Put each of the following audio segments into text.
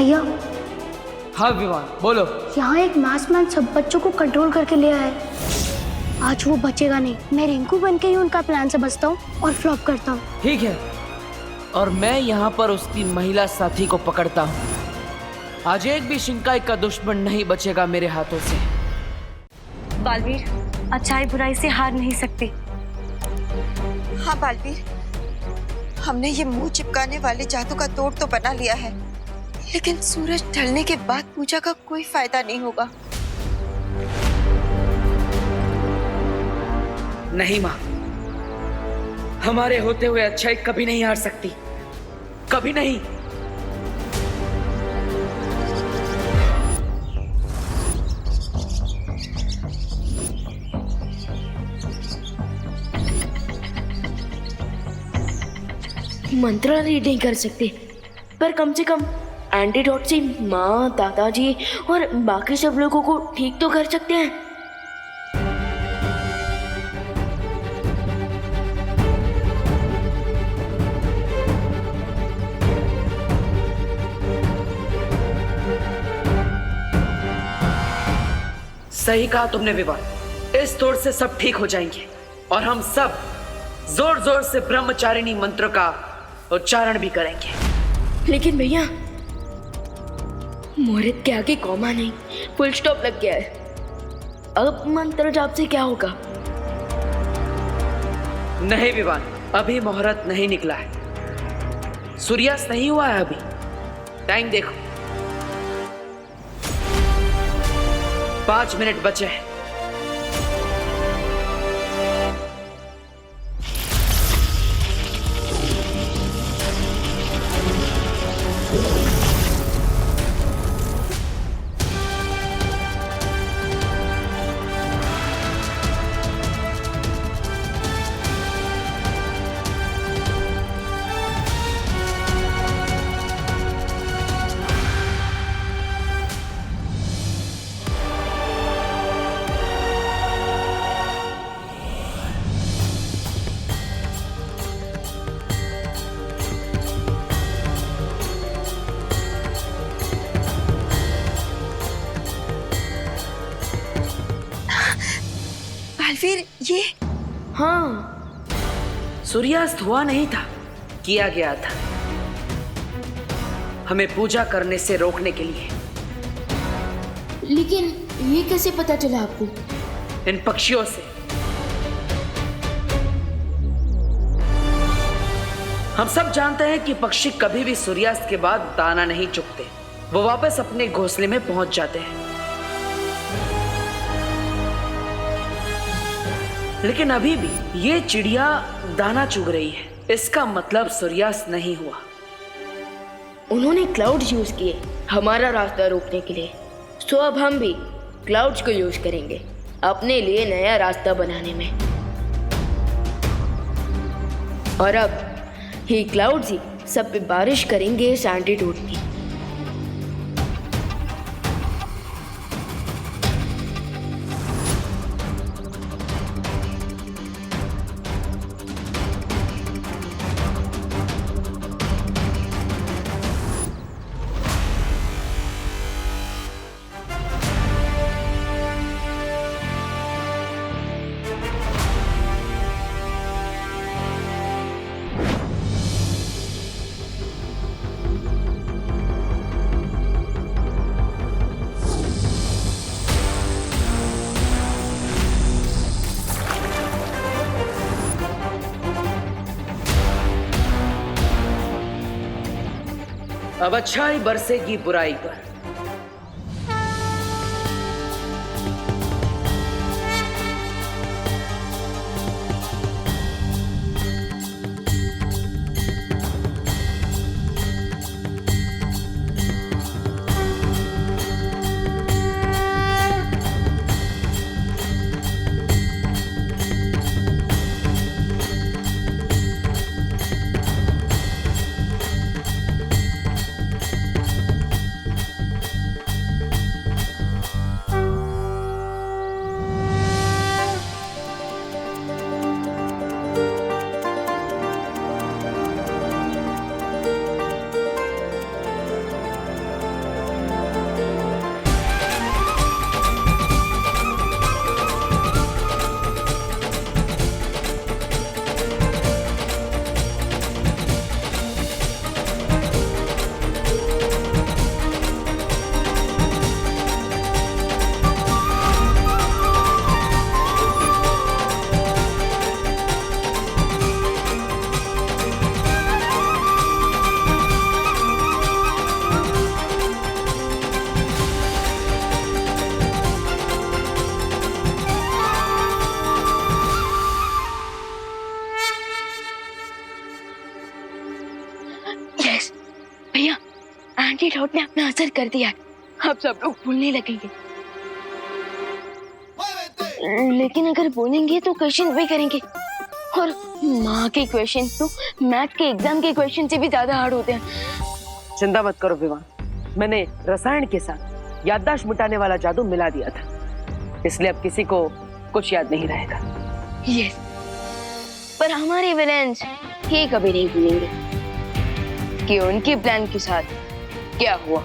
भैया, हाँ विवान, बोलो। यहाँ एक मास्कमैन सब बच्चों को कंट्रोल करके ले आया है। आज वो बचेगा नहीं। मैं रिंकू बन के ही उनका प्लान से बचता हूँ और फ्लॉप करता हूँ। ठीक है, और मैं यहाँ पर उसकी महिला साथी को पकड़ता हूँ। आज एक भी शिंकाई का दुश्मन नहीं बचेगा मेरे हाथों से। बालवीर, अच्छाई बुराई से हार नहीं सकती। हाँ बालवीर, हमने ये मुंह चिपकाने वाले जादू का तोड़ तो बना लिया है, लेकिन सूरज ढलने के बाद पूजा का कोई फायदा नहीं होगा। नहीं माँ, हमारे होते हुए अच्छाई कभी नहीं हार सकती, कभी नहीं। मंत्र रीड नहीं कर सकते, पर कम से कम एंटीडोट से माँ, दादाजी और बाकी सब लोगों को ठीक तो कर सकते हैं। सही कहा तुमने विवान, इस तोड़ से सब ठीक हो जाएंगे और हम सब जोर जोर से ब्रह्मचारिणी मंत्र का उच्चारण भी करेंगे। लेकिन भैया, मुहूर्त के आगे कॉमा नहीं, फुल स्टॉप लग गया है। अब मंत्र जाप से क्या होगा? नहीं विवान, अभी मुहूर्त नहीं निकला है, सूर्यास्त नहीं हुआ है अभी। टाइम देखो, 5 मिनट बचे हैं। बालवीर, ये हाँ, सूर्यास्त हुआ नहीं था, किया गया था हमें पूजा करने से रोकने के लिए। लेकिन ये कैसे पता चला आपको? इन पक्षियों से। हम सब जानते हैं कि पक्षी कभी भी सूर्यास्त के बाद दाना नहीं चुगते, वो वापस अपने घोंसले में पहुंच जाते हैं। लेकिन अभी भी ये चिड़िया दाना चुग रही है, इसका मतलब सूर्यास्त नहीं हुआ। उन्होंने क्लाउड्स यूज किए हमारा रास्ता रोकने के लिए, सो अब हम भी क्लाउड्स को यूज करेंगे अपने लिए नया रास्ता बनाने में। और अब ही क्लाउड्स ही सब पे बारिश करेंगे इस एंटीडोट की। अब अच्छाई बरसेगी बुराई पर। क्लाउड ने अपना असर कर दिया है, अब सब लोग भूलने लगेंगे। लेकिन अगर बोलेंगे तो क्वेश्चन भी करेंगे, और माँ के क्वेश्चन तो मैथ के एग्जाम के क्वेश्चन से भी ज्यादा हार्ड होते हैं। चिंता मत करो विवान, मैंने रसायन के साथ याददाश्त मिटाने वाला जादू मिला दिया था, इसलिए अब किसी को कुछ याद नहीं रहेगा। यस, पर हमारे विलेंस ये कभी नहीं भूलेंगे कि उनके प्लान के साथ क्या हुआ।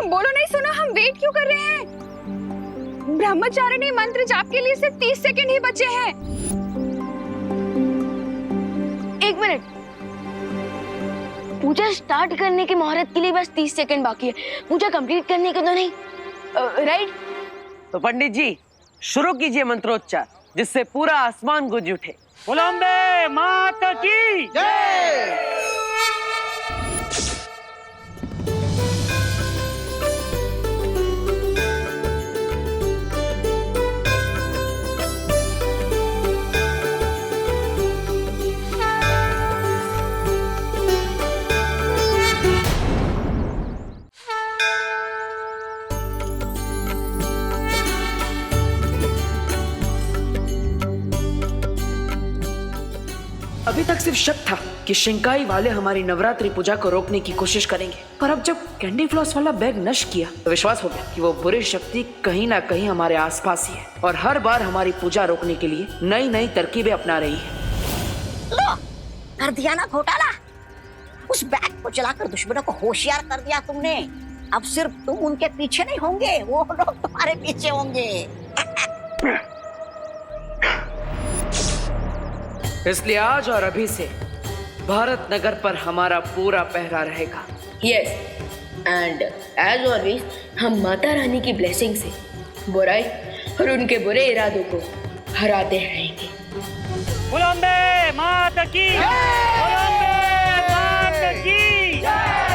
बोलो नहीं सुना, हम वेट क्यों कर रहे हैं? ब्रह्मचारिणी मंत्र जाप के लिए सिर्फ 30 सेकंड ही बचे हैं। एक मिनट, पूजा स्टार्ट करने की मुहूर्त के लिए बस 30 सेकंड बाकी है, पूजा कंप्लीट करने के तो नहीं, राइट? तो पंडित जी शुरू कीजिए मंत्रोच्चार, जिससे पूरा आसमान गूंज उठे। बोलो अम्बे माता की जय। अभी तक सिर्फ शक था कि शिंकाई वाले हमारी नवरात्रि पूजा को रोकने की कोशिश करेंगे, पर अब जब कैंडी फ्लॉस वाला बैग नष्ट किया तो विश्वास हो गया कि वो बुरी शक्ति कहीं ना कहीं हमारे आसपास ही है और हर बार हमारी पूजा रोकने के लिए नई नई तरकीबें अपना रही है। लो, कर दिया ना घोटाला। उस बैग को चलाकर दुश्मनों को होशियार कर दिया तुमने। अब सिर्फ तुम उनके पीछे नहीं होंगे, वो लोग तुम्हारे पीछे होंगे। इसलिए आज और अभी से भारत नगर पर हमारा पूरा पहरा रहेगा। यस, एंड एज ऑलवेज हम माता रानी की ब्लेसिंग से बुराई और उनके बुरे इरादों को हराते रहेंगे। बोलो अम्बे माता की जय। बोलो अम्बे माता की जय।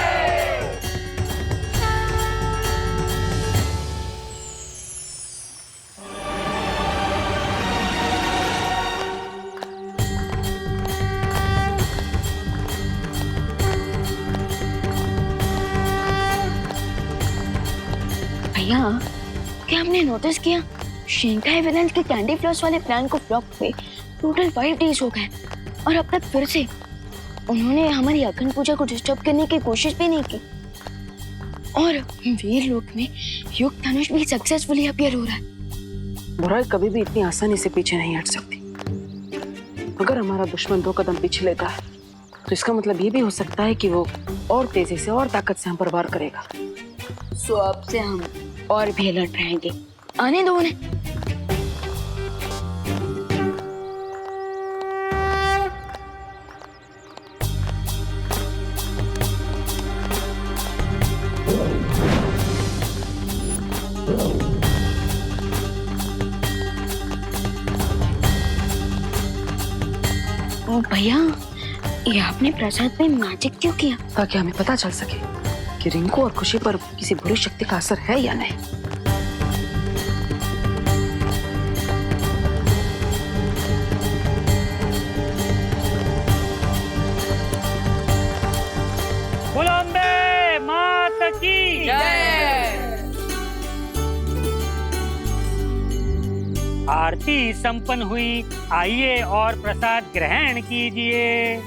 भैया, क्या आपने नोटिस किया शिंकाई विलेंस के कैंडी फ्लॉस वाले प्लान को फ्लॉप हुए टोटल 5 डेज हो गए और अब तक फिर से उन्होंने हमारी अखंड पूजा को डिस्टर्ब करने की कोशिश भी नहीं की। और वीर लोक में युग धनुष भी सक्सेसफुली अपीयर हो रहा है। बुराई कभी भी इतनी आसानी से पीछे नहीं हट सकती। अगर हमारा दुश्मन 2 कदम पीछे लेता है तो इसका मतलब ये भी हो सकता है कि वो और तेजी से और ताकत से हम पर वार करेगा। सो अब से हम और भी अलर्ट रहेंगे। आने दो उन्हें। भैया, ये आपने प्रसाद में मैजिक क्यों किया? ताकि हमें पता चल सके कि रिंकू और खुशी पर किसी बुरी शक्ति का असर है या नहीं। बोलो अम्बे माता की जय। आरती संपन्न हुई, आइए और प्रसाद ग्रहण कीजिए।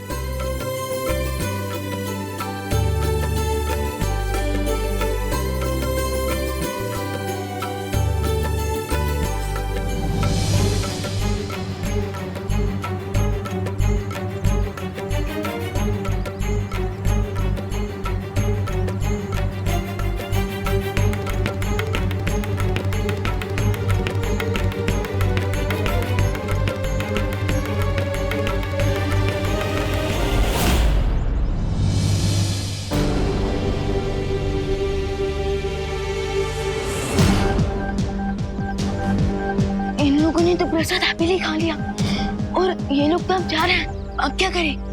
प्रसाद हैप्पीली खा लिया और ये लोग तो अब जा रहे हैं। अब क्या करें?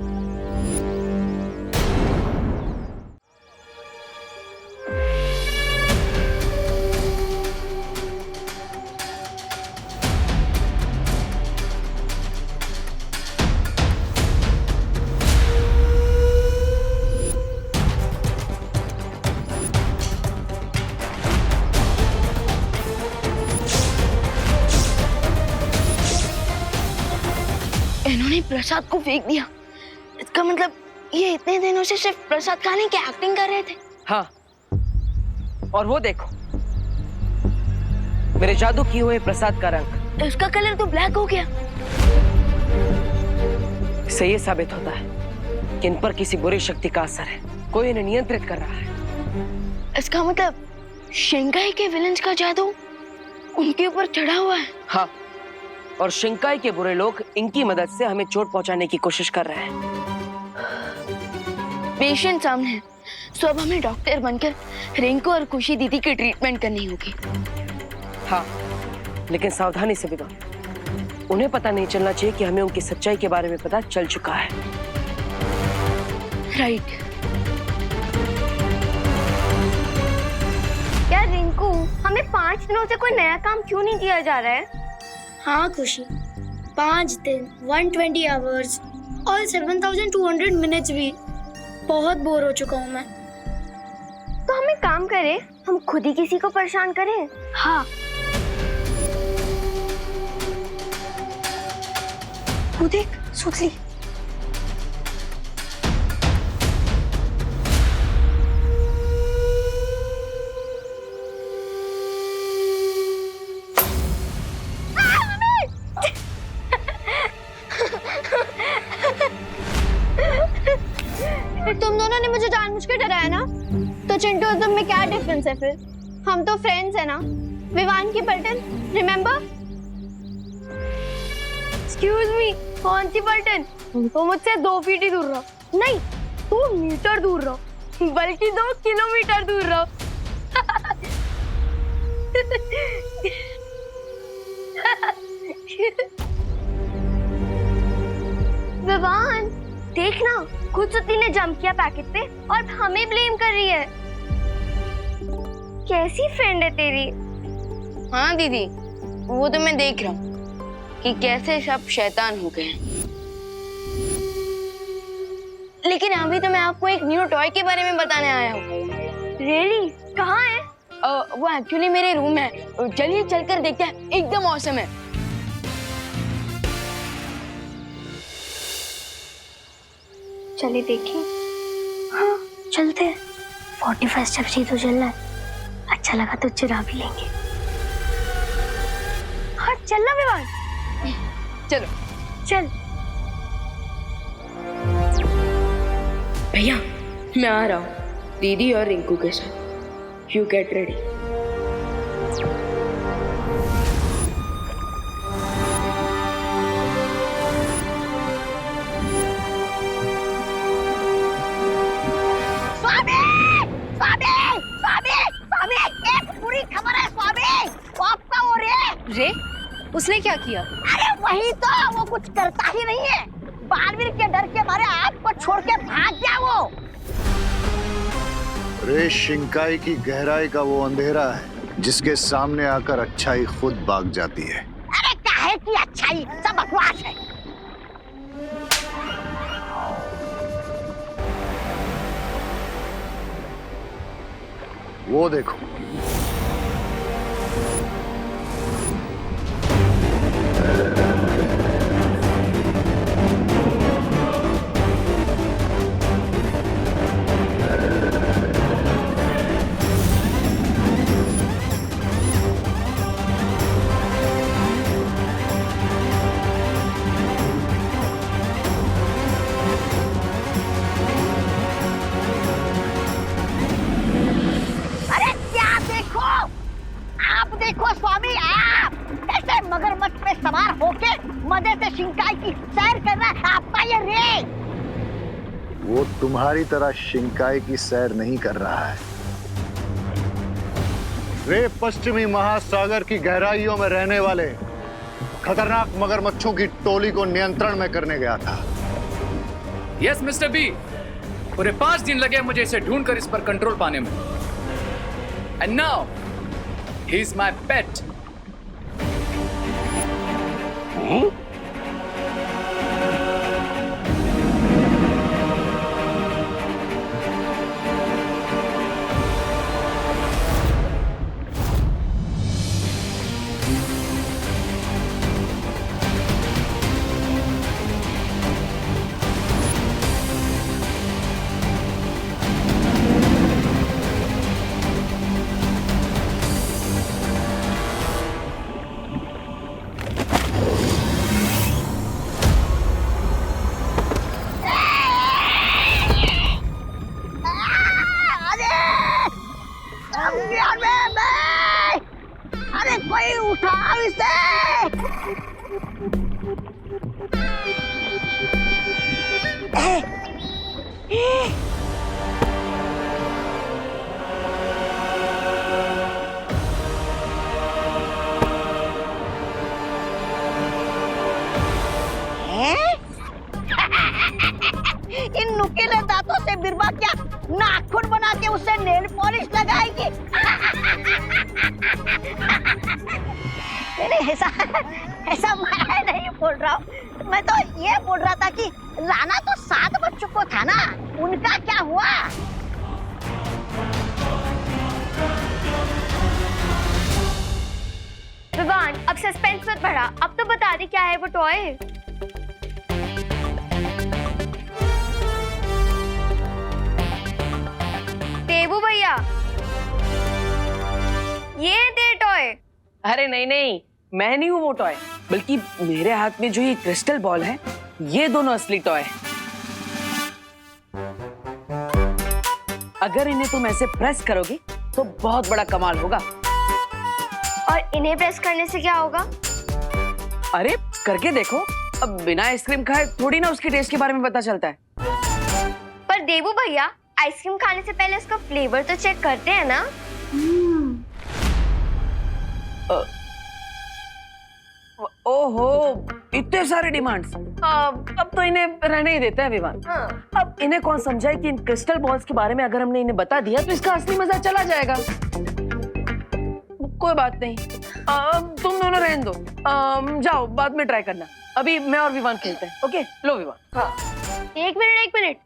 इन्होंने प्रसाद को फेंक दिया। इसका मतलब ये इतने दिनों से सिर्फ प्रसाद खाने की एक्टिंग कर रहे थे। हाँ, और वो देखो मेरे जादू किए हुए प्रसाद का रंग, इसका कलर तो ब्लैक हो गया। इससे ये साबित होता है कि इन पर किसी बुरी शक्ति का असर है, कोई इन्हें नियंत्रित कर रहा है। इसका मतलब शिंकाई के विलन्स का जादू उनके ऊपर चढ़ा हुआ है। हाँ, और शिंकाई के बुरे लोग इनकी मदद से हमें चोट पहुंचाने की कोशिश कर रहे हैं। पेशेंट सामने है, तो अब हमें डॉक्टर बनकर रिंकू और खुशी दीदी की ट्रीटमेंट करनी होगी। हाँ, लेकिन सावधानी से बिगड़। उन्हें पता नहीं चलना चाहिए कि हमें उनकी सच्चाई के बारे में पता चल चुका है। राइट। यार रिंकू, हमें 5 दिनों से कोई नया काम क्यों नहीं दिया जा रहा है? हाँ खुशी, 5 दिन 120 आवर्स और 7200 मिनट्स भी। बहुत बोर हो चुका हूँ मैं। तो हम एक काम करें, हम खुद ही किसी को परेशान करें। हाँ, वो देख सुतली। तुम दोनों ने मुझे जानबूझ के डराया ना, तो चिंटू और तुम में क्या डिफरेंस है फिर? हम तो फ्रेंड्स हैं ना। विवान की पलटन, रिमेम्बर? एक्सक्यूज मी, कौन सी पलटन? तो मुझसे 2 फीट ही दूर रहो। नहीं, 2 मीटर दूर रहो, बल्कि 2 किलोमीटर दूर रहो। विवान, देखना, खुद सुती ने जंप किया पैकेट पे और हमें ब्लेम कर रही है। कैसी फ्रेंड है तेरी? हाँ दीदी, वो तो मैं देख रहा हूँ कि कैसे सब शैतान हो गए हैं। लेकिन अभी तो मैं आपको एक न्यू टॉय के बारे में बताने आया हूँ। रियली? कहाँ है? वो एक्चुअली मेरे रूम में है। चलिए चलकर देखते हैं, एकदम ऑसम है। चलिए देखिए। हाँ चलते हैं। 45 स्टेप्स ही तो चलना है। अच्छा लगा तो चुरा भी लेंगे। हाँ चलना विवान। चलो चल। भैया मैं आ रहा हूँ दीदी और रिंकू के साथ। You get ready. रे, उसने क्या किया? अरे वही तो, वो कुछ करता ही नहीं है। बालवीर के डर के मारे आपको छोड़ के भाग गया वो। रे शिंकाई की गहराई का वो अंधेरा है जिसके सामने आकर अच्छाई खुद भाग जाती है। अरे काहे की अच्छाई, सब बकवास है। वो देखो, स्वामी, आप ऐसे मगरमच्छ पे सवार होके मजे से शिंकाई की सैर कर रहा है आपका ये रे। वो तुम्हारी तरह शिंकाई की सैर नहीं कर रहा है। रे पश्चिमी महासागर की गहराइयों में रहने वाले खतरनाक मगरमच्छों की टोली को नियंत्रण में करने गया था। यस मिस्टर बी, पूरे 5 दिन लगे मुझे इसे ढूंढकर इस पर कंट्रोल पाने में। And now he is my पेट। अरे कोई उठाओ इसे। इन नुकीले दांतों से बिरबा क्या नाखून बना के उसे नेल पॉलिश लगाएगी? नहीं, ऐसा मैं नहीं बोल रहा हूँ। मैं तो ये बोल रहा था कि राणा तो 7 बच्चों को था ना, उनका क्या हुआ? विवान, अब सस्पेंस मत बढ़ा, अब तो बता दे क्या है वो टॉय। देवू भैया, ये दे टॉय। अरे नहीं नहीं, मैं नहीं हूँ वो टॉय, बल्कि मेरे हाथ में जो ये क्रिस्टल बॉल है, ये दोनों असली टॉय है। अगर इन्हें तुम ऐसे प्रेस करोगे तो बहुत बड़ा कमाल होगा। और इन्हें प्रेस करने से क्या होगा? अरे करके देखो, अब बिना आइसक्रीम खाए थोड़ी ना उसके टेस्ट के बारे में पता चलता है। पर देवू भैया, आइसक्रीम खाने से पहले उसका फ्लेवर तो चेक करते हैं ना। ओहो, इतने सारे डिमांड्स। अब तो इन्हें रहने ही देते हैं विवान। अब इन्हें कौन समझाए कि इन क्रिस्टल बॉल्स के बारे में अगर हमने इन्हें बता दिया तो इसका असली मजा चला जाएगा। कोई बात नहीं, तुम दोनों रहने दो, जाओ बाद में ट्राई करना। अभी मैं और विवान खेलते हैं। ओके, लो विवान। हाँ। एक मिनट।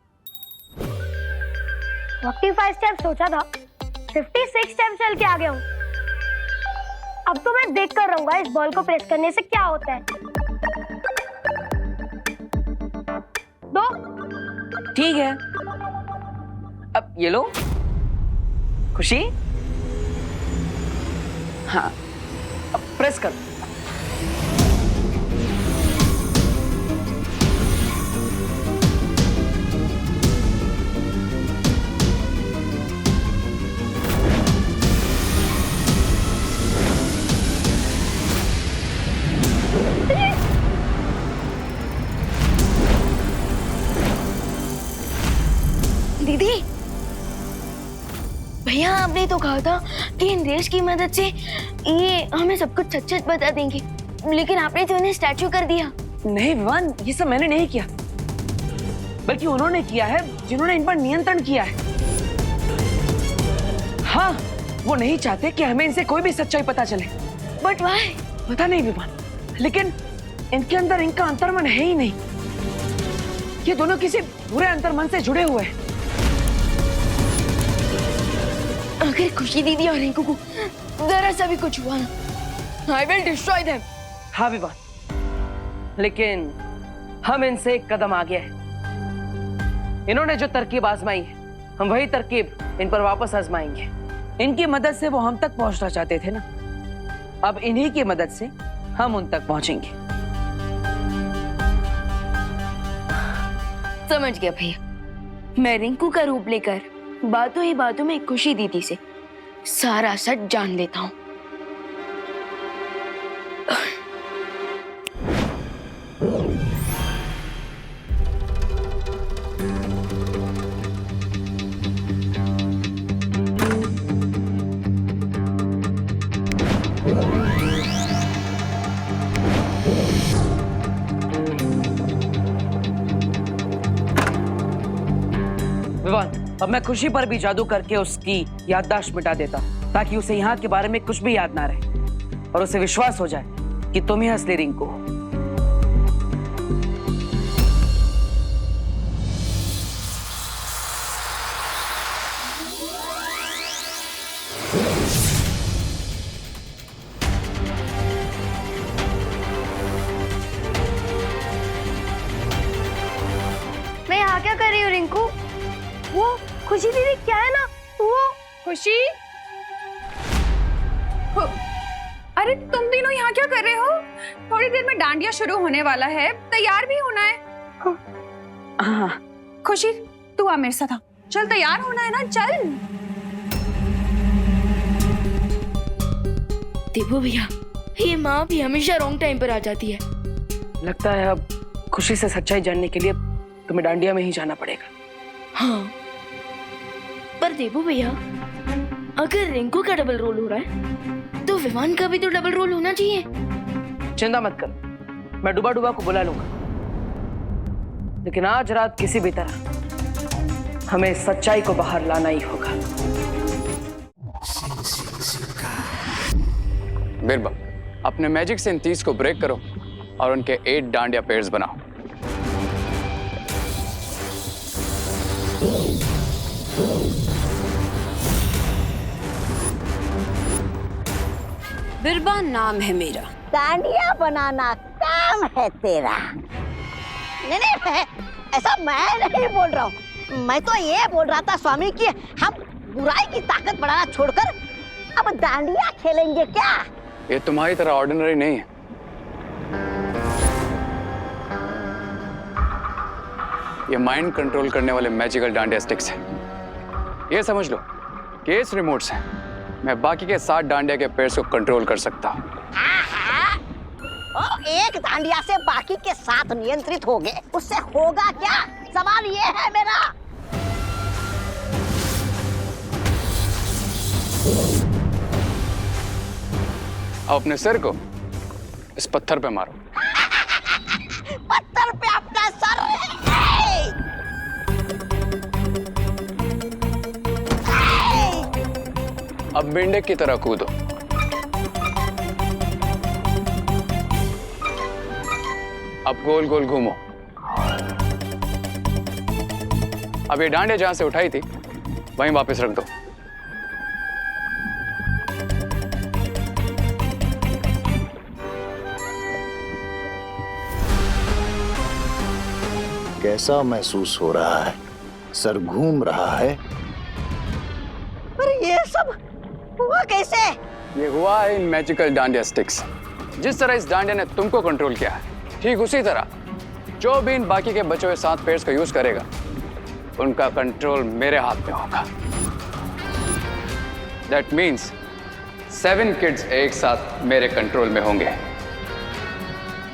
45 स्टेप सोचा था, 56 स्टेप चल के आ गया हूँ। अब तो मैं देख कर रहूंगा इस बॉल को प्रेस करने से क्या होता है। 2। ठीक है, अब ये लो। खुशी, हाँ, अब प्रेस कर। दीदी, भैया आपने तो कहा था कि इन रेस की मदद से ये हमें सब कुछ सच बता देंगे, लेकिन आपने तो इन्हें स्टैचू कर दिया। नहीं विवान, ये सब मैंने नहीं किया, बल्कि उन्होंने किया है जिन्होंने इन पर नियंत्रण किया है। हाँ, वो नहीं चाहते कि हमें इनसे कोई भी सच्चाई पता चले। But why? पता नहीं विवान, लेकिन इनके अंदर इनका अंतर्मन है ही नहीं। ये दोनों किसी बुरे अंतर्मन से जुड़े हुए हैं। अगर खुशी दीदी और रिंकू को जरा सा भी कुछ हुआ ना, I will destroy them। हाँ विवान, लेकिन हम इनसे एक कदम आगे हैं। इन्होंने जो तरकीब आजमाई है, हम वही तरकीब इन पर वापस आजमाएंगे। इनकी मदद से वो हम तक पहुंचना चाहते थे ना, अब इन्हीं की मदद से हम उन तक पहुंचेंगे। समझ गया भैया, मैं रिंकू का रूप लेकर बातों ही बातों में खुशी दीदी से सारा सच जान लेता हूँ। विवान, अब मैं खुशी पर भी जादू करके उसकी याददाश्त मिटा देता ताकि उसे यहाँ के बारे में कुछ भी याद ना रहे और उसे विश्वास हो जाए कि तुम ही असली रिंकू हो। मैं यहाँ क्या कर रही हूँ रिंकू? वो खुशी दीदी क्या है ना, वो खुशी, अरे तुम तीनों यहाँ क्या कर रहे हो? थोड़ी देर में डांडिया शुरू होने वाला है, तैयार भी होना है। हाँ। खुशी तू आ मेरे साथ आ, चल तैयार होना है ना, चल। देवो भैया, ये माँ भी हमेशा रॉन्ग टाइम पर आ जाती है। लगता है अब खुशी से सच्चाई जानने के लिए तुम्हें डांडिया में ही जाना पड़ेगा। हाँ, पर देवो भैया, अगर रिंकू का डबल रोल हो रहा है तो विवान का भी तो डबल रोल होना चाहिए। चिंता मत कर, मैं डुबा डुबा को बुला लूंगा, लेकिन आज रात किसी भी तरह हमें सच्चाई को बाहर लाना ही होगा। बिरबल, अपने मैजिक से इन 30 को ब्रेक करो और उनके 8 डांडिया पेयर्स बनाओ। बिरबा नाम है मेरा, डांडिया बनाना काम है तेरा। नहीं नहीं, ऐसा मैं नहीं बोल रहा हूँ, मैं तो ये बोल रहा था स्वामी कि हम बुराई की ताकत बढ़ाना छोड़कर अब डांडिया खेलेंगे क्या? ये तुम्हारी तरह ऑर्डिनरी नहीं है। ये माइंड कंट्रोल करने वाले मैजिकल डांडिया स्टिक्स हैं। ये समझ लो कि इस रिमोट से मैं बाकी के 7 डांडिया के पेयर्स को कंट्रोल कर सकता हूँ। एक डांडिया से बाकी के 7 नियंत्रित हो गए, उससे होगा क्या? सवाल ये है मेरा। अब अपने सिर को इस पत्थर पे मारो। पत्थर पे अपना सर। अब मेंढक की तरह कूदो। अब गोल गोल घूमो। अब ये डांडिया जहां से उठाई थी वहीं वापस रख दो। कैसा महसूस हो रहा है? सर घूम रहा है? पर ये सब हुआ कैसे? ये हुआ है इन मैजिकल डांडिया स्टिक्स। जिस तरह इस डांडिया ने तुमको कंट्रोल किया है, ठीक उसी तरह जो भी इन बाकी के बचे हुए 7 पेयर्स का यूज करेगा, उनका कंट्रोल मेरे हाथ में होगा। दैट मीन्स 7 किड्स एक साथ मेरे कंट्रोल में होंगे।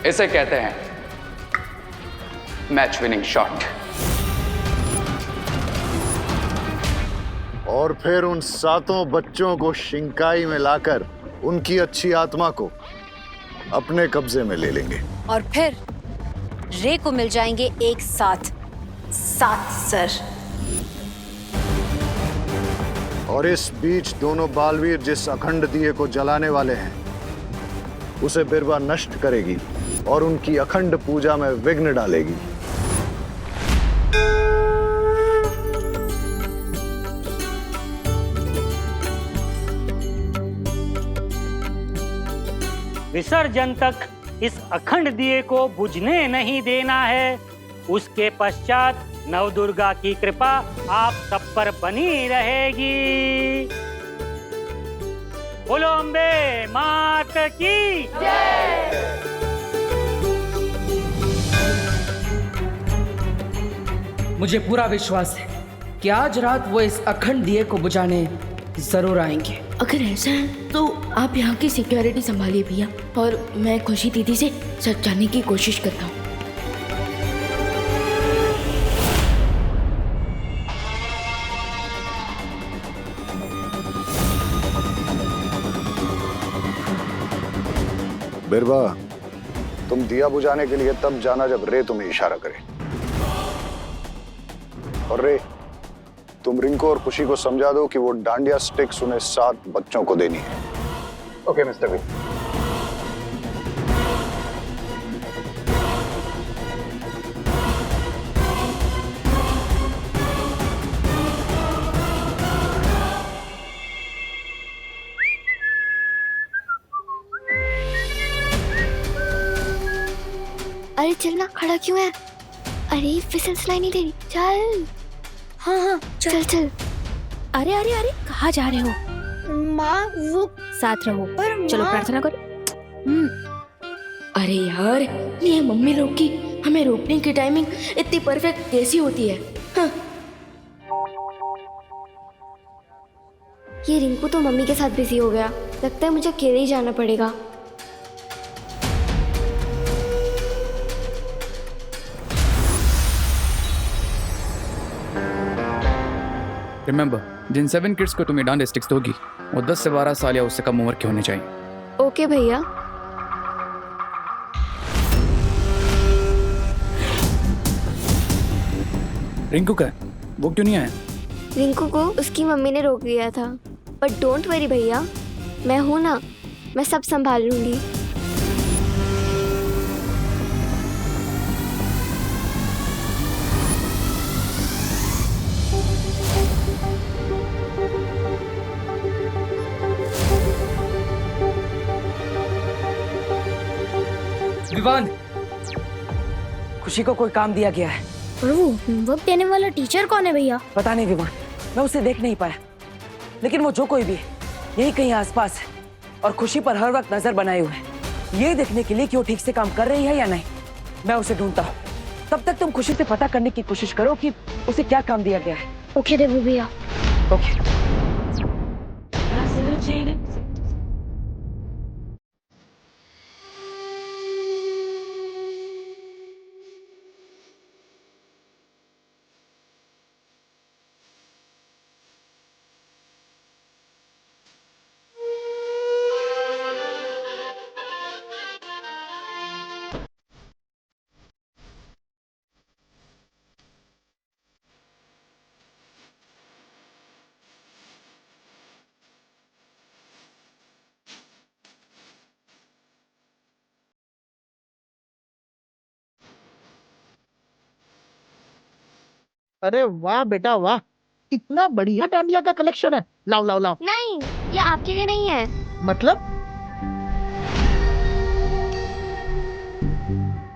इसे कहते हैं मैच विनिंग शॉट। और फिर उन 7 बच्चों को शिंकाई में लाकर उनकी अच्छी आत्मा को अपने कब्जे में ले लेंगे। और फिर रे को मिल जाएंगे एक साथ 7 सर। और इस बीच दोनों बालवीर जिस अखंड दिए को जलाने वाले हैं, उसे बिरबा नष्ट करेगी और उनकी अखंड पूजा में विघ्न डालेगी। विसर्जन तक इस अखंड दिए को बुझने नहीं देना है। उसके पश्चात नवदुर्गा की कृपा आप सब पर बनी रहेगी। बोलो अम्बे मात की जय। मुझे पूरा विश्वास है कि आज रात वो इस अखंड दिए को बुझाने जरूर आएंगे। अगर ऐसा है तो आप यहाँ की सिक्योरिटी संभालिए भैया, और मैं खुशी दीदी से सच जानने की कोशिश करता हूँ। बिरबा, तुम दिया बुझाने के लिए तब जाना जब रे तुम्हें इशारा करे। और रे, तुम रिंकू और खुशी को समझा दो कि वो डांडिया स्टिक्स उन्हें 7 बच्चों को देनी है। Okay mister V. अरे चलना, खड़ा क्यों है? अरे फिसल सुनाई नहीं दे रही, चल। हाँ हाँ चल चल। अरे अरे अरे, कहाँ जा रहे हो? माँ वो साथ रहो, पर चलो माँ- प्रार्थना करो। अरे यार, ये मम्मी लोग की हमें रोकने की टाइमिंग इतनी परफेक्ट कैसी होती है? हाँ। ये रिंकू तो मम्मी के साथ बिजी हो गया, लगता है मुझे अकेले ही जाना पड़ेगा। रिमेंबर, जिन 7 किड्स को तुम्हें डांडिया स्टिक्स दोगी वो 10 से 12 साल या उससे कम उम्र के होने चाहिए। ओके भैया। रिंकू का वो क्यों नहीं आया? रिंकू को उसकी मम्मी ने रोक दिया था, बट डोंट वरी भैया, मैं हूं ना, मैं सब संभाल लूंगी। विवान, खुशी को कोई काम दिया गया है। और वो होमवर्क देने वाला टीचर कौन है भैया? पता नहीं विवान, मैं उसे देख नहीं पाया, लेकिन वो जो कोई भी है यही कहीं आसपास है और खुशी पर हर वक्त नजर बनाए हुए है, ये देखने के लिए कि वो ठीक से काम कर रही है या नहीं। मैं उसे ढूंढता हूँ, तब तक तुम खुशी से पता करने की कोशिश करो कि उसे क्या काम दिया गया है। ओके देवू भैया। ओके। अरे वाह बेटा वाह, इतना बढ़िया डांडिया का कलेक्शन है। लाओ लाओ लाओ। नहीं, ये आपके लिए नहीं है। मतलब?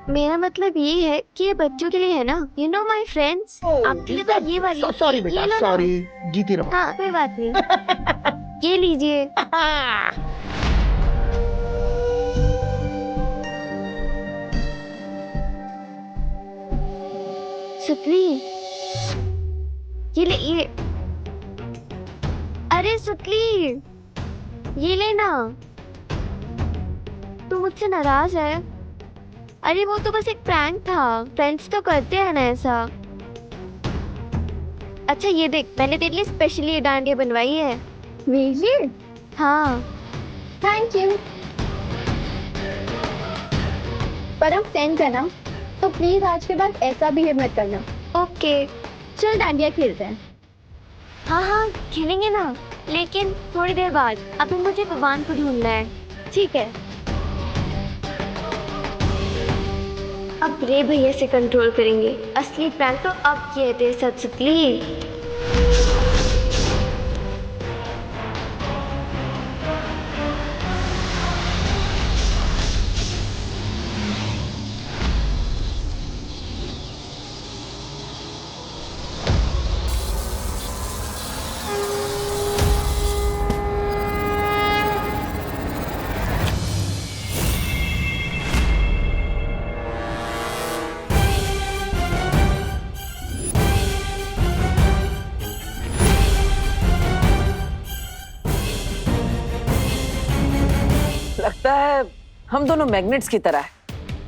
मेरा मतलब ये है कि ये बच्चों के लिए है ना, यू नो माय फ्रेंड्स। आपके लिए तो ये वाली। सॉरी ये बेटा, लो ना। सॉरी, जीती रहो। हाँ कोई बात नहीं। ये लीजिए। सुतली, ये अरे सुतली, ये लेना। तू मुझसे नाराज है? अरे वो तो बस एक प्रैंक था, फ्रेंड्स तो करते हैं ना ऐसा। अच्छा ये देख, मैंने तेरे लिए स्पेशली ये डांडिया बनवाई है। रियली? हाँ। Thank you. पर हम फ्रेंड्स है ना, तो प्लीज आज के बाद ऐसा बिहेव मत करना। ओके। चल डांडिया खेलते हैं। हाँ हाँ खेलेंगे ना, लेकिन थोड़ी देर बाद। अभी मुझे भगवान को ढूंढना है। ठीक है। अब रे भैया से कंट्रोल करेंगे, असली प्रैंक तो अब किए थे सतसुतली। लगता है हम दोनों मैग्नेट्स की तरह है,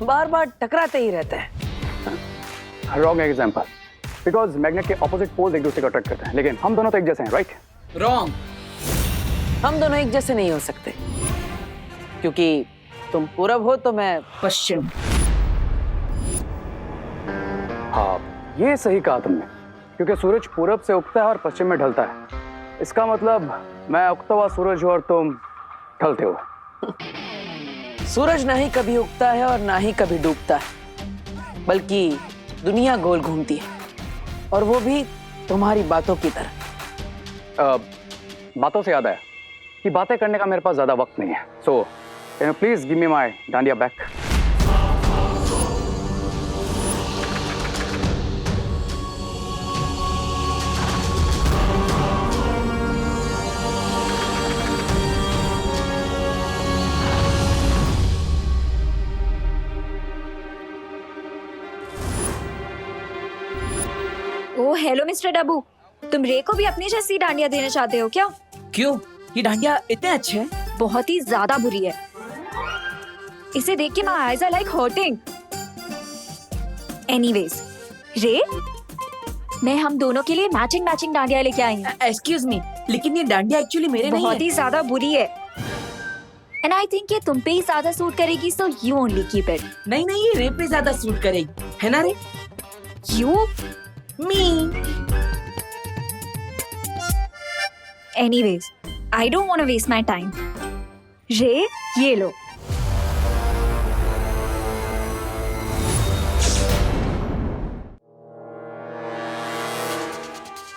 बार बार टकराते ही रहते हैं। रॉन्ग एग्जाम्पल, बिकॉज मैग्नेट के ऑपोजिट पोल्स एक दूसरे को अट्रैक्ट करते हैं, लेकिन हम दोनों तो एक जैसे हैं, राइट? रॉन्ग, हम दोनों एक जैसे नहीं हो सकते, क्योंकि तुम पूरब हो तो मैं पश्चिम। हाँ, ये सही कहा तुमने। क्योंकि सूरज पूरब से उगता है और पश्चिम में ढलता है। इसका मतलब मैं उगता हुआ सूरज हूँ और तुम ढलते हो। सूरज ना ही कभी उगता है और ना ही कभी डूबता है, बल्कि दुनिया गोल घूमती है, और वो भी तुम्हारी बातों की तरह। बातों से याद आया कि बातें करने का मेरे पास ज्यादा वक्त नहीं है। So can you please give me my dandiya back. Oh hello mister Dabbu, तुम रे को भी अपनी जैसी डांडिया देना चाहते हो क्या? क्यों? ये डांडिया इतने अच्छे हैं? बहुत ही ज्यादा बुरी है। इसे देख के my eyes are like hurting. Anyways, रे मैं हम दोनों के लिए मैचिंग डांडिया लेके आई हूँ। एक्सक्यूज मी, लेकिन ये डांडिया एक्चुअली मेरे नहीं बहुत है। ही ज्यादा बुरी है। एंड आई थिंक ये तुम पे ही ज्यादा सूट करेगी, so you only keep it. नहीं नहीं, ये रे पे ज्यादा सूट करेगी, है ना रे? You me. Anyways, I don't want to waste my time. रे, ये लो।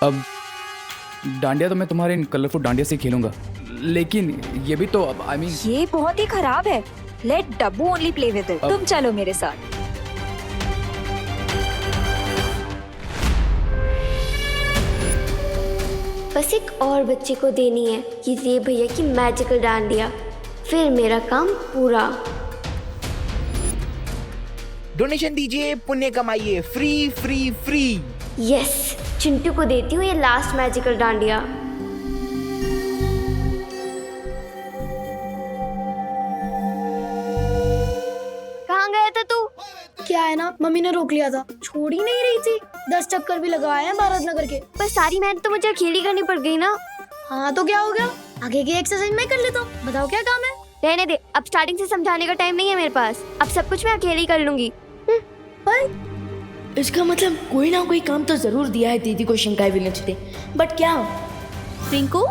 अब डांडिया तो मैं तुम्हारे इन कलरफुल डांडिया से खेलूंगा, लेकिन ये भी तो अब ये बहुत ही खराब है। Let Dabbu only play with it. तुम चलो मेरे साथ। बस एक और बच्चे को देनी है ये रे भैया की मैजिकल डांडिया, फिर मेरा काम पूरा। डोनेशन दीजिए, पुण्य कमाइए, free free free. Yes, Chintu को देती हूँ ये लास्ट मैजिकल डांडिया। कहाँ गया था तू? क्या है ना, मम्मी ने रोक लिया था, छोड़ ही नहीं रही थी। 10 चक्कर भी लगाए हैं भारत नगर के। पर सारी मेहनत तो मुझे अकेली करनी पड़ गई ना। हाँ तो क्या हो गया, आगे की एक्सरसाइज मैं कर लेता हूँ। बताओ क्या काम है? रहने दे, अब स्टार्टिंग से समझाने का टाइम नहीं है मेरे पास। अब सब कुछ मैं अकेली कर लूंगी। पर इसका मतलब कोई ना कोई काम तो जरूर दिया है दीदी को शिंकाई विलेज ने, बट क्या? रिंकू,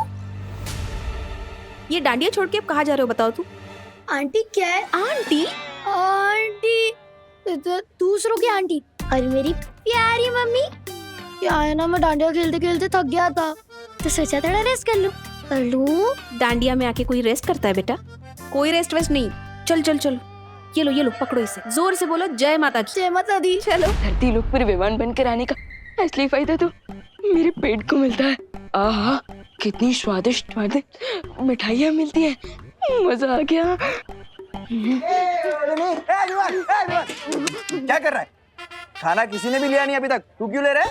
ये डांडिया छोड़ के अब कहाँ जा रहे हो बताओ तू? आंटी क्या है? आंटी? आंटी दूसरों की आंटी। और मेरी प्यारी मम्मी। क्या है ना, मैं डांडिया खेलते खेलते थक गया था तो सोचा थोड़ा रेस्ट कर लूं। डांडिया में आके कोई रेस्ट करता है बेटा? कोई रेस्ट वेस्ट नहीं। चल चल चल, ये लो पकड़ो इसे, जोर से बोलो जय माता की। जय माता दी। चलो। धरती लोक पर विमान बनकर आने का असली फायदा तो मेरे पेट को मिलता है। आहा, कितनी स्वादिष्ट मिठाइयाँ मिलती है, मजा आ गया। क्या कर रहा है? खाना किसी ने भी लिया नहीं अभी तक, तू क्यों ले रहा है?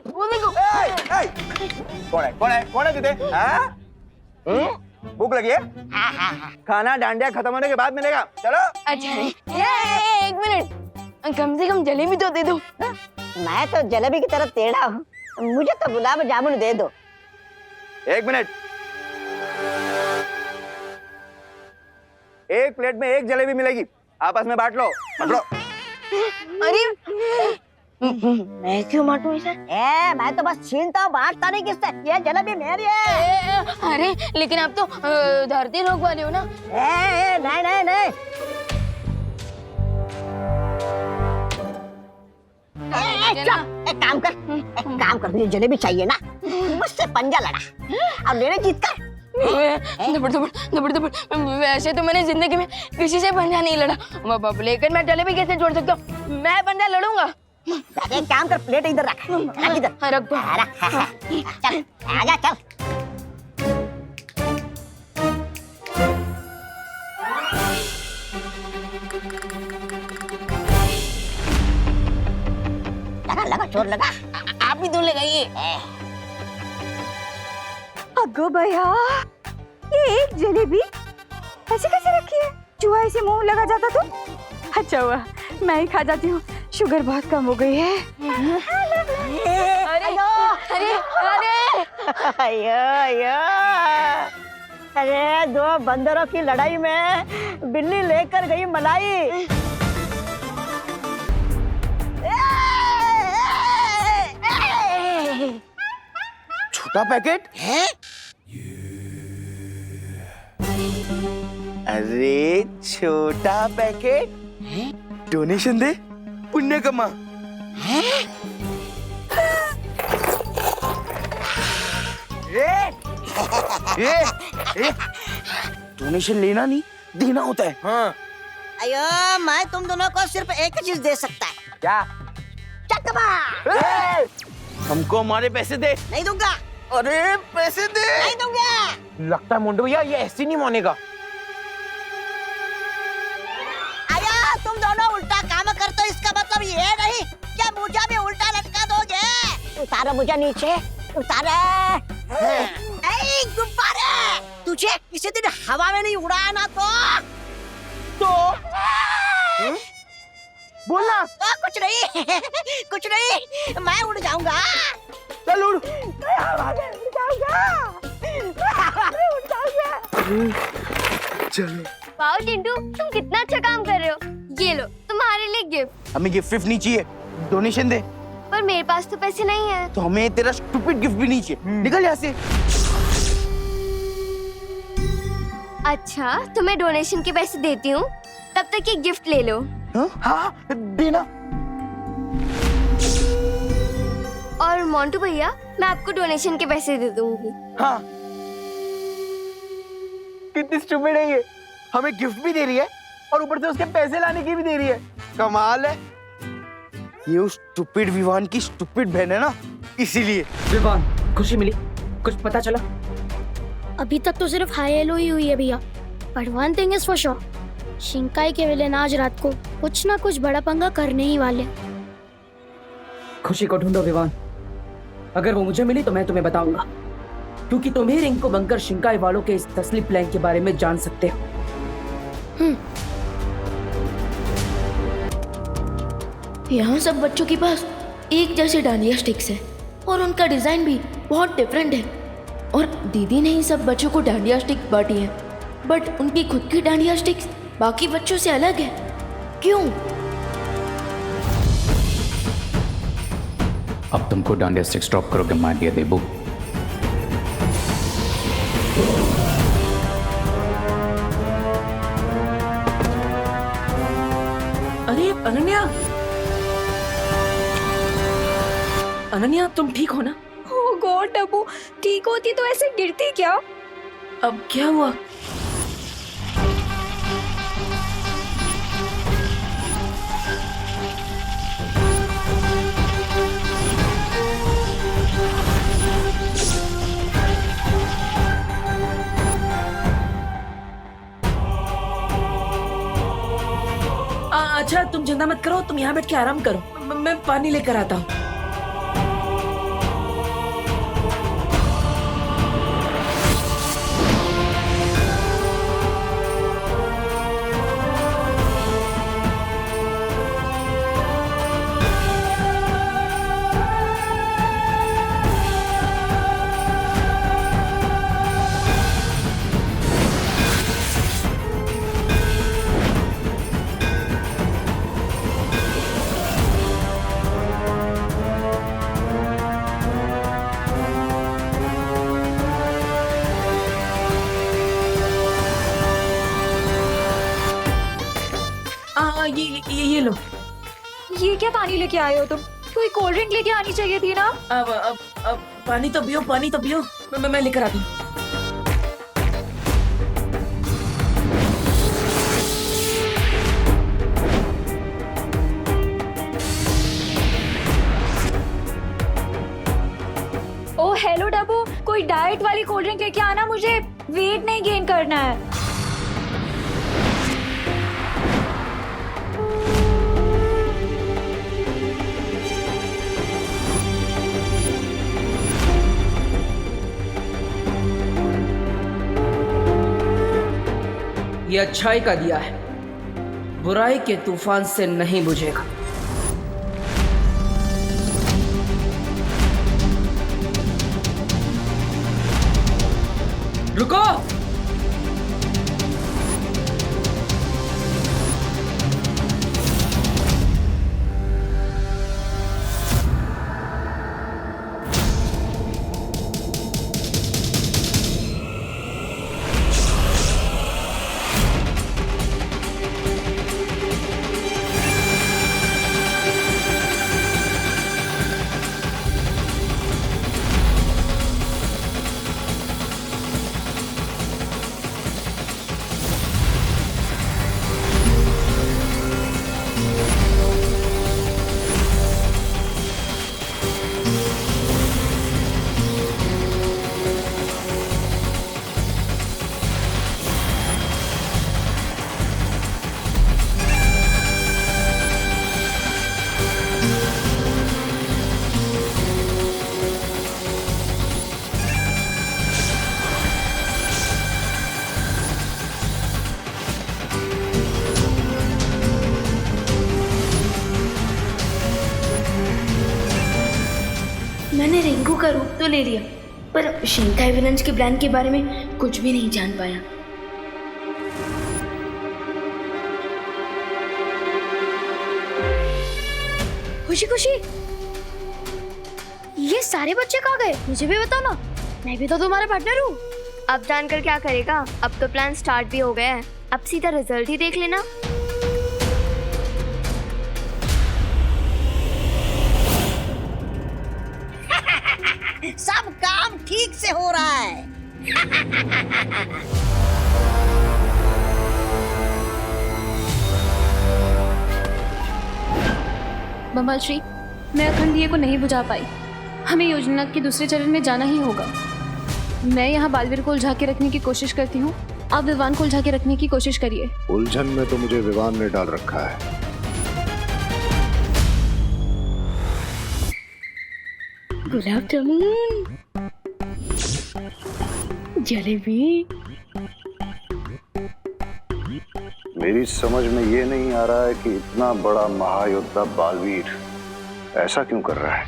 वो देखो। कौन है तुझे? भूख लगी है? खाना डांडिया खत्म होने के बाद मिलेगा, चलो। अच्छा, एक मिनट, कम से कम जलेबी तो दे दो। मैं तो जलेबी की तरह टेढ़ा हूँ, मुझे तो गुलाब जामुन दे दो। एक मिनट, एक प्लेट में एक जलेबी मिलेगी, आपस में बांट लो। अरे मैं क्यों बांटूं इसे? मैं तो बस छीनता हूँ, बांटता नहीं किससे। ये जलेबी मेरी है। अरे लेकिन आप तो धरती लोक वाले हो ना। नहीं। एक काम कर, तुझे जलेबी चाहिए ना, मुझसे पंजा लड़ा और मेरे जीत कर। दबड़ वैसे तो मैंने जिंदगी में किसी से पंजा नहीं लड़ा, लेकिन मैं जलेबी कैसे छोड़ सकता हूँ? मैं पंजा लड़ूंगा। एक काम कर, प्लेट इधर रख इधर। रख दो। चल आजा, चल। लगा चोर लगा। आप भी दो लगाइए। अगो भैया, ये एक जलेबी ऐसे कैसे रखी है? चूहा इसे मुंह लगा जाता तो अच्छा हुआ मैं ही खा जाती हूँ, शुगर बहुत कम हो गई है। अरे अरे अरे अरे, दो बंदरों की लड़ाई में बिल्ली लेकर गई मलाई। छोटा पैकेट है? अरे छोटा पैकेट डोनेशन दे, पुण्य कमा। डोनेशन लेना नहीं, देना होता है। हाँ। अयो, मैं तुम दोनों को सिर्फ एक ही चीज दे सकता है। क्या? चकमा। हमको हमारे पैसे दे। नहीं दूंगा। अरे पैसे दे। नहीं दूंगा। लगता है मुंडू भैया ये ऐसे नहीं मानेगा। अया, तुम दोनों उल्टा काम करते हो, इसका मतलब ये नहीं क्या मुझे भी उल्टा लटका दोगे? उतारो मुझे नीचे, उतारो। गुब्बारे, तुझे किसी दिन हवा में नहीं उड़ाया ना तो बोलना। कुछ नहीं कुछ नहीं, मैं उड़ जाऊंगा। चल उड़। चलो। वाओ टिंटू, तुम कितना अच्छा काम कर रहे हो। ये लो तुम्हारे लिए गिफ्ट। हमें गिफ्ट विफ्ट नहीं चाहिए, डोनेशन दे। पर मेरे पास तो पैसे नहीं है। तो हमें तेरा स्टूपिड गिफ्ट भी नहीं चाहिए। निकल यहाँ से। अच्छा, तुम्हें डोनेशन के पैसे देती हूँ, तब तक ये गिफ्ट ले लो। हाँ, देना। और मोंटू भैया, मैं आपको डोनेशन के पैसे दे दूंगी। हाँ। कितनी स्टूपिड है ये, हमें गिफ्ट भी दे रही है और ऊपर से उसके पैसे लाने की भी दे रही है। कमाल है। ये उस स्टूपिड विवान की स्टूपिड बहन है ना, इसीलिए। विवान, खुशी मिली? कुछ पता चला? अभी तक तो सिर्फ हाई हेलो ही हुई है भैया, but one thing is for sure, शिंकाई के विलेन आज रात को कुछ ना कुछ बड़ा पंगा करने ही वाले। खुशी को ढूंढो विवान, अगर वो मुझे मिली तो मैं तुम्हें बताऊंगा, क्योंकि तुम ही रिंग को बनकर शिंकाई वालों के इस तसली प्लान के बारे में जान सकते हो। यहाँ सब बच्चों के पास एक जैसे डांडिया स्टिक्स है और उनका डिजाइन भी बहुत डिफरेंट है, और दीदी ने ही सब बच्चों को डांडिया स्टिक बांटी है, बट उनकी खुद की डांडिया स्टिक्स बाकी बच्चों से अलग है। क्यों? अब तुमको डांडिया स्टिक्स ड्रॉप करोगे मार दिया देबू। अरे अनन्या, अनन्या तुम ठीक हो ना? ओह गॉड डब्बू, ठीक होती तो ऐसे गिरती क्या? अब क्या हुआ? अच्छा तुम चिंता मत करो, तुम यहाँ बैठ के आराम करो, मैं पानी लेकर आता हूँ। ये लो। ये क्या पानी लेके आए हो तुम? कोई कोल्ड ड्रिंक लेके आनी चाहिए थी ना। अब पानी तो पियो, पानी तो पियो, मैं लेकर आती हूँ। ओह हेलो डब्बू, कोई डाइट वाली कोल्ड ड्रिंक लेके आना, मुझे वेट नहीं गेन करना है। ये अच्छाई का दिया है, बुराई के तूफान से नहीं बुझेगा। रुको! मैंने रिंकू का रूप तो ले लिया, पर शिंकाई विलन्स के प्लान के बारे में कुछ भी नहीं जान पाया। खुशी खुशी, ये सारे बच्चे कहाँ गए? मुझे भी बताओ ना, मैं भी तो तुम्हारा पार्टनर हूँ। अब जानकर क्या करेगा, अब तो प्लान स्टार्ट भी हो गया है, अब सीधा रिजल्ट ही देख लेना। सब काम ठीक से हो रहा है। बमल श्री, मैं अखंड दिए को नहीं बुझा पाई। हमें योजना के दूसरे चरण में जाना ही होगा। मैं यहाँ बालवीर को उलझा के रखने की कोशिश करती हूँ, आप विवान को उलझा के रखने की कोशिश करिए। उलझन में तो मुझे विवान ने डाल रखा है। गुलाब जामुन, जलेबी। मेरी समझ में ये नहीं आ रहा है कि इतना बड़ा महायोद्धा बालवीर ऐसा क्यों कर रहा है,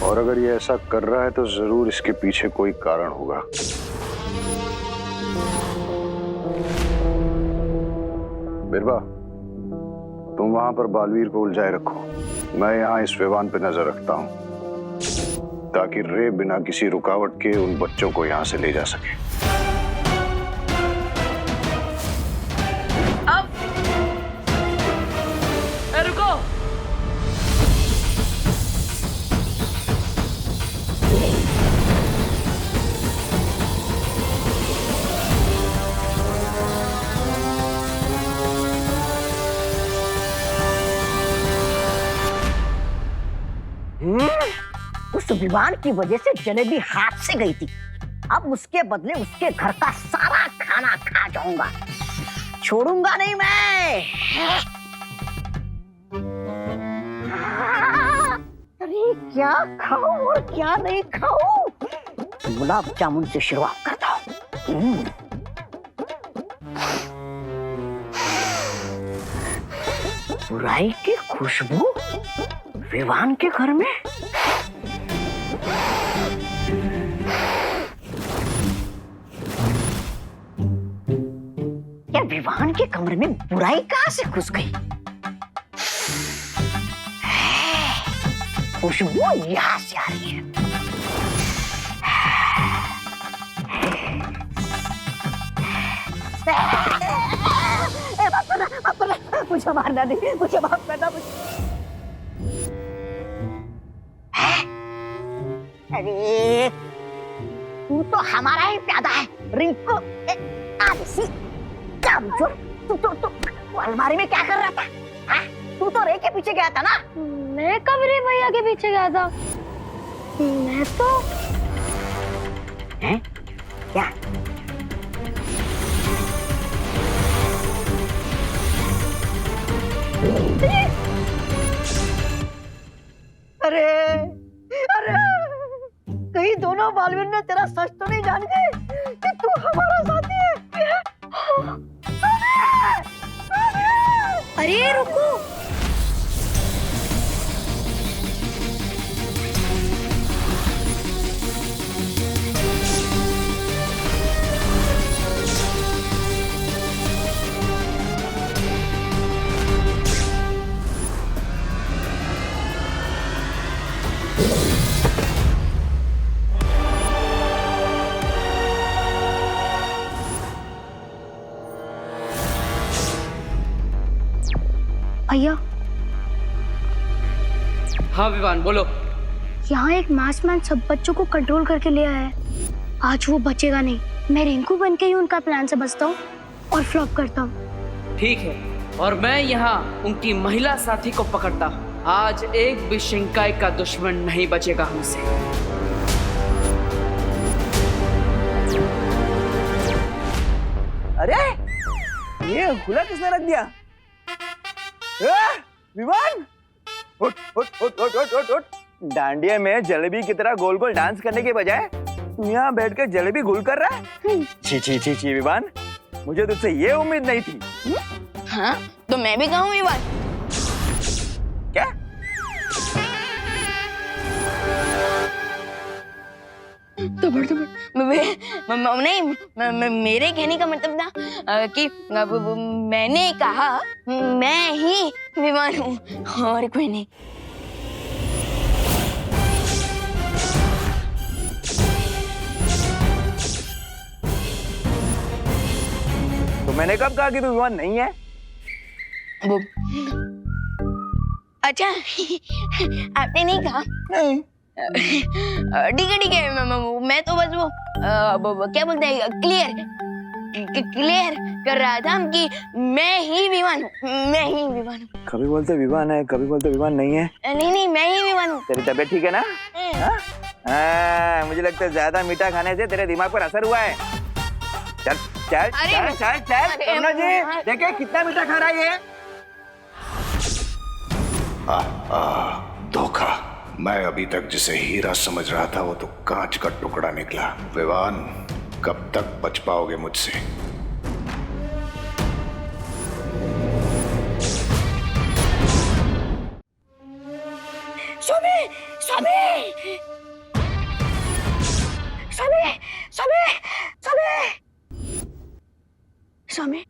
और अगर ये ऐसा कर रहा है तो जरूर इसके पीछे कोई कारण होगा। बिरबा, तुम वहां पर बालवीर को उलझाए रखो, मैं यहाँ इस विवान पे नजर रखता हूँ, ताकि रे बिना किसी रुकावट के उन बच्चों को यहाँ से ले जा सके। अब रुको, उस विवान की वजह से जलेबी हाथ से गई थी, अब उसके बदले उसके घर का सारा खाना खा जाऊंगा, छोड़ूंगा नहीं मैं। अरे क्या खाऊं और क्या नहीं खाऊं? गुलाब जामुन से शुरुआत करता हूँ। बुराई की खुशबू विवान के घर में? क्या विवान के कमरे में बुराई कहां से घुस गई? खुशबू यहां से आ रही है। मुझे मारना नहीं, मुझे माफ करना। अरे तू तो हमारा ही प्यादा है रिंकू। आलसी कमजोर। तू अलमारी में क्या कर रहा था? हा? तू तो रे के पीछे गया था ना? मैं कब रे भैया के पीछे गया था? मैं तो हैं? क्या? अरे अरे, कहीं दोनों बालवीर ने तेरा सच तो नहीं जान गए कि तू हमारा साथी है? अरे रुको, भैया। हाँ विवान, बोलो। यहाँ एक मास्कमैन सब बच्चों को कंट्रोल करके ले आया है। आज वो बचेगा नहीं। मैं रिंकू बन के ही उनका प्लान से बचता हूँ और फ्लॉप करता हूँ। ठीक है, और मैं यहाँ उनकी महिला साथी को पकड़ता हूँ। आज एक भी शिंकाई का दुश्मन नहीं बचेगा हमसे। अरे ये खुला किसने रख दिया? विवान, उठ उठ उठ उठ उठ उठ उठ। डांडिया में जलेबी की तरह गोल गोल डांस करने के बजाय तू यहाँ बैठकर जलेबी गोल कर रहा है? छी छी छी छी विवान, मुझे तुझसे ये उम्मीद नहीं थी। हाँ, तो मैं भी कहूँ विवान। क्या? नहीं, मेरे कहने का मतलब था कि मैंने कहा मैं ही विवान हूँ और कोई नहीं। तो मैंने कब कहा कि तू विवान नहीं है? वो अच्छा आपने नहीं कहा? नहीं। ठीक है, मैं तो बस वो क्या बोलते हैं क्लियर कर रहा था कि मैं ही विवान हूँ, मैं ही विवान हूँ। कभी बोलते विवान है, कभी बोलते विवान नहीं है। नहीं, मैं ही विवान हूँ। तेरी तबीयत ठीक है ना? हाँ, मुझे लगता है ज्यादा मीठा खाने से तेरे दिमाग पर असर हुआ है। चल चल चल चल चल करुणा जी, देखिए कितना मीठा खा रहा है ये। धोखा। मैं अभी तक जिसे हीरा समझ रहा था वो तो कांच का टुकड़ा निकला। विवान, कब तक बच पाओगे मुझसे? Swami Swami Swami Swami Swami Swami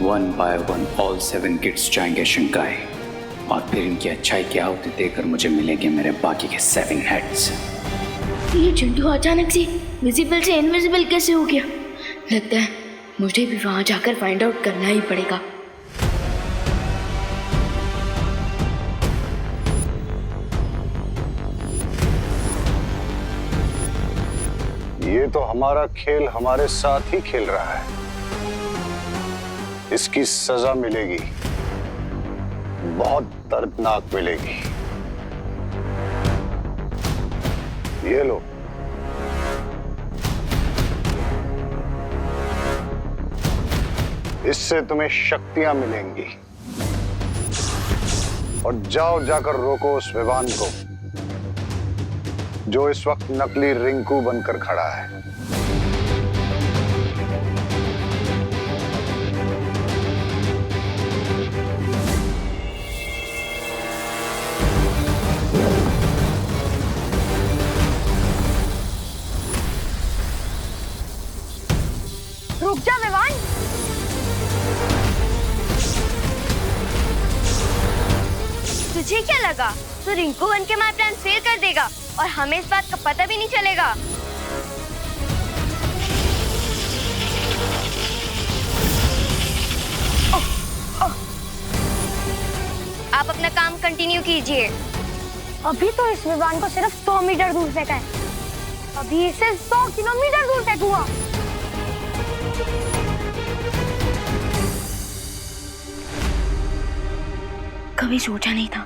one by one all 7 kids जाएंगे शिंकाई, और फिर इनकी अच्छाई की आहुति देकर मुझे मिलेंगे मेरे बाकी के 7 हेड्स। ये चिंटू अचानक से विजिबल से इनविजिबल कैसे हो गया? लगता है मुझे भी वहां जाकर फाइंड आउट करना ही पड़ेगा। ये तो हमारा खेल हमारे साथ ही खेल रहा है। इसकी सजा मिलेगी, बहुत दर्दनाक मिलेगी। ये लो। इससे तुम्हें शक्तियां मिलेंगी। और जाओ जाकर रोको उस विवान को जो इस वक्त नकली रिंकू बनकर खड़ा है। रुक जा विवान। तुझे क्या लगा तो रिंकू बन के हमारा प्लान फेल कर देगा और हमें इस बात का पता भी नहीं चलेगा? आप अपना काम कंटिन्यू कीजिए। अभी तो इस विमान को सिर्फ 100 मीटर दूर फेंका है, अभी इसे 100 किलोमीटर दूर फेंकूंगा। कभी सोचा नहीं था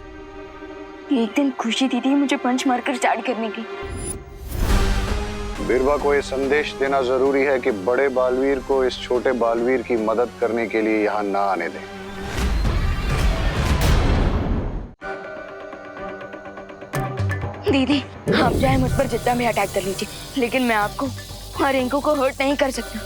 कि एक दिन खुशी दीदी मुझे पंच मारकर स्टार्ट करने की। बिरबा को ये संदेश देना जरूरी है कि बड़े बालवीर को इस छोटे बालवीर की मदद करने के लिए यहाँ ना आने दें। दीदी आप चाहे मुझ पर जितना भी अटैक कर लीजिए, लेकिन मैं आपको और रिंकू को हर्ट नहीं कर सकता।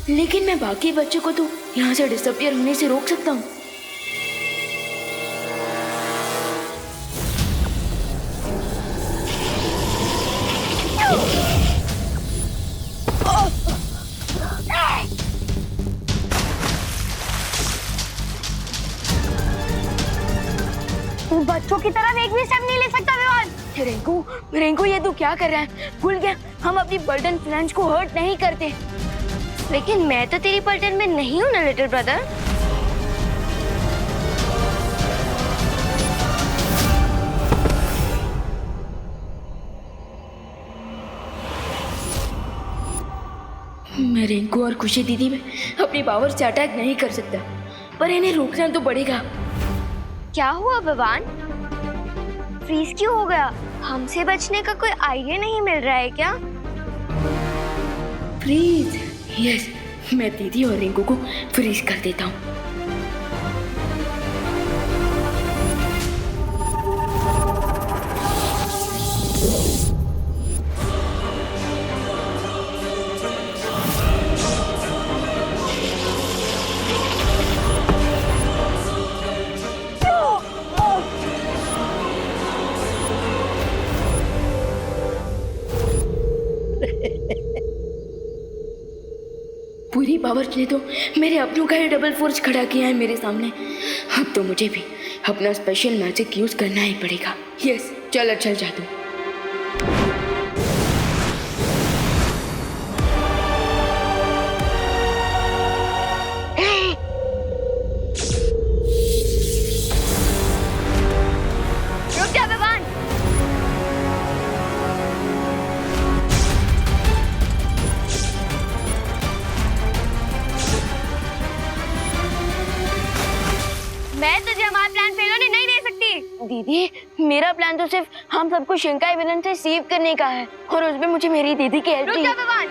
लेकिन मैं बाकी बच्चों को तो यहाँ से डिसअपियर होने से रोक सकता हूँ। तू बच्चों की तरह एक भी स्टेप नहीं ले सकता विवान। रिंकू ये तू क्या कर रहा है? भूल गया हम अपनी बर्टन फ्रेंड्स को हर्ट नहीं करते। लेकिन मैं तो तेरी पलटन में नहीं हूँ ना लिटिल ब्रदर। मैं रिंकू और खुशी दीदी में अपनी पावर से अटैक नहीं कर सकता, पर इन्हें रोकना तो पड़ेगा। क्या हुआ विवान? फ्रीज क्यों हो गया? हमसे बचने का कोई आइडिया नहीं मिल रहा है क्या? फ्रीज? यस, मैं दीदी और रिंकू को फ्रीज कर देता हूँ। पूरी पावर ने तो मेरे अपनों का ही डबल फोर्स खड़ा किया है मेरे सामने। अब तो मुझे भी अपना स्पेशल मैजिक यूज करना ही पड़ेगा। यस, चल अच्छा जादू। रुक जा विवान। मैं तुझे हमारा प्लान फेल होने नहीं दे सकती। दीदी, मेरा प्लान तो सिर्फ हम सबको शिंकाई विलन से सेव करने का है, और उसमें मुझे मेरी दीदी की हेल्प रुक जा चाहिए। विवान।